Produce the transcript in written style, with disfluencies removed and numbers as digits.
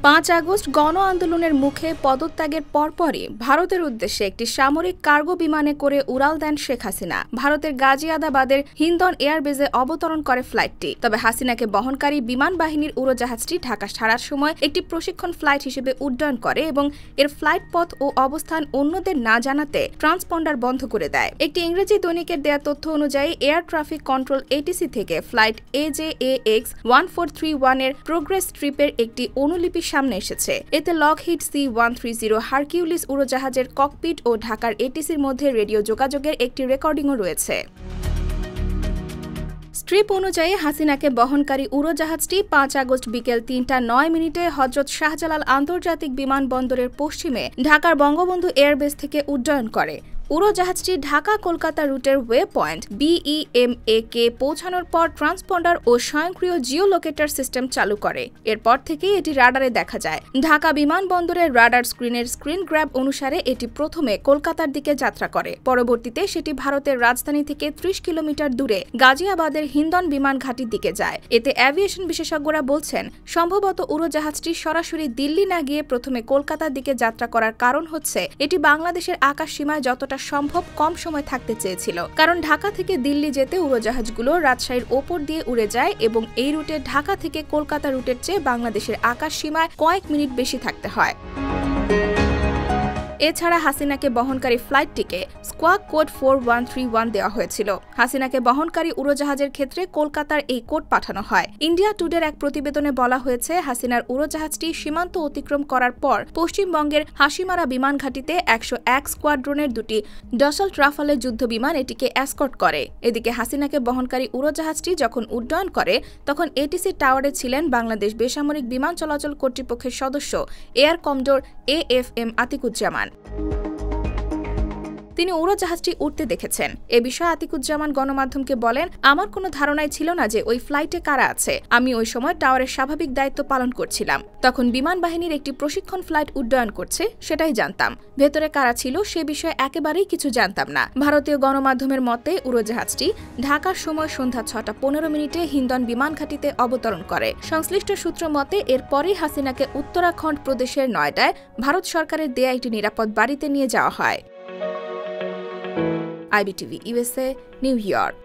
5 August গণ আন্দোলনের মুখে পদত্যাগের পরপরই ভারতের উদ্দেশ্যে একটি সামরিক কার্গো বিমানে করে উড়াল দেন শেখ হাসিনা। ভারতের গাজিয়াবাদের হিন্দন এয়ারবেজে অবতরণ করে ফ্লাইটটি। তবে হাসিনাকে বহনকারী বিমান বাহিনীর উড়োজাহাজটি ঢাকা ছাড়ার সময় একটি প্রশিক্ষণ ফ্লাইট হিসেবে উড্ডয়ন করে এবং এর ফ্লাইট পথ ও অবস্থান অন্যদের না জানাতে ট্রান্সপন্ডার বন্ধ করে দেয়। একটি ইংরেজি দৈনিকের দেয়া তথ্য অনুযায়ী এয়ার ট্রাফিক কন্ট্রোল এটিসি থেকে ফ্লাইট AJAX 1431 এর প্রোগ্রেস ট্রিপের একটি অনুলিপি সামনে এসেছে। এতে লকহিড C-130 হারকিউলিস উড়োজাহাজের ককপিট ও ঢাকার এটিসির মধ্যে রেডিও যোগাযোগের একটি রেকর্ডিংও রয়েছে। স্ট্রিপ অনুযায়ী হাসিনাকে বহনকারী উড়োজাহাজটি 5 আগস্ট বিকেল 3:09 হযরত শাহজালাল আন্তর্জাতিক বিমানবন্দরের পশ্চিমে ঢাকার বঙ্গবন্ধু এয়ারবেস থেকে উড্ডয়ন করে। উড়োজাহাজটি ঢাকা-কলকাতা রুটের ওয়ে পয়েন্ট BEMA-কে পৌঁছানোর পর ট্রান্সপন্ডার ও স্বয়ংক্রিয় জিও লোকেটর সিস্টেম চালু করে। এরপর থেকেই এটি রাডারে দেখা যায়। ঢাকা বিমানবন্দরের রাডার স্ক্রিনের স্ক্রিন গ্র্যাব অনুসারে এটি প্রথমে কলকাতার দিকে যাত্রা করে। পরবর্তীতে সেটি ভারতের রাজধানী থেকে 30 কিলোমিটার দূরে গাজিয়াবাদের হিন্দন বিমান ঘাঁটির দিকে যায়। এতে অ্যাভিয়েশন বিশেষজ্ঞরা বলছেন, সম্ভবত উড়োজাহাজটি সরাসরি দিল্লি না গিয়ে প্রথমে কলকাতার দিকে যাত্রা করার কারণ হচ্ছে এটি বাংলাদেশের আকাশ সীমায় যতটা সম্ভব কম সময় থাকতে চেয়েছিল। কারণ ঢাকা থেকে দিল্লি যেতে উড়োজাহাজগুলো রাজশাহীর ওপর দিয়ে উড়ে যায় এবং এই রুটে ঢাকা থেকে কলকাতা রুটের চেয়ে বাংলাদেশের আকাশ সীমায় কয়েক মিনিট বেশি থাকতে হয়। এছাড়া হাসিনাকে বহনকারী ফ্লাইটটিকে স্কোয়াক কোড 4131 দেওয়া হয়েছিল। হাসিনাকে বহনকারী উড়োজাহাজের ক্ষেত্রে কলকাতার এই কোড পাঠানো হয়। ইন্ডিয়া টুডের এক প্রতিবেদনে বলা হয়েছে, হাসিনার উড়োজাহাজটি সীমান্ত অতিক্রম করার পর পশ্চিমবঙ্গের হাসিমারা বিমান ঘাঁটিতে 101 স্কোয়াড্রনের দুটি ডসল্ট রাফালের যুদ্ধ বিমান এটিকে এসকর্ট করে। এদিকে হাসিনাকে বহনকারী উড়োজাহাজটি যখন উড্ডয়ন করে তখন এটিসি টাওয়ারে ছিলেন বাংলাদেশ বেসামরিক বিমান চলাচল কর্তৃপক্ষের সদস্য এয়ার কমডোর AFM আতিকুজ্জামান। তিনি উড়োজাহাজটি উঠতে দেখেছেন। এ বিষয়ে আতিকুজ্জামান গণমাধ্যমকে বলেন, আমার কোনো ধারণাই ছিল না যে ওই ফ্লাইটে কারা আছে। আমি ওই সময় টাওয়ারের স্বাভাবিক দায়িত্ব পালন করছিলাম। তখন বিমান বাহিনীর একটি প্রশিক্ষণ ফ্লাইট উড্ডয়ন করছে, সেটাই জানতাম। ভেতরে কারা ছিল সে বিষয়ে একেবারেই কিছু জানতাম না। ভারতীয় গণমাধ্যমের মতে উড়োজাহাজটি ঢাকার সময় সন্ধ্যা 6:15 হিন্দন বিমান ঘাঁটিতে অবতরণ করে। সংশ্লিষ্ট সূত্র মতে এরপরেই হাসিনাকে উত্তরাখণ্ড প্রদেশের নয়ডায় ভারত সরকারের দেয়া একটি নিরাপদ বাড়িতে নিয়ে যাওয়া হয়। IBTV USA, New York।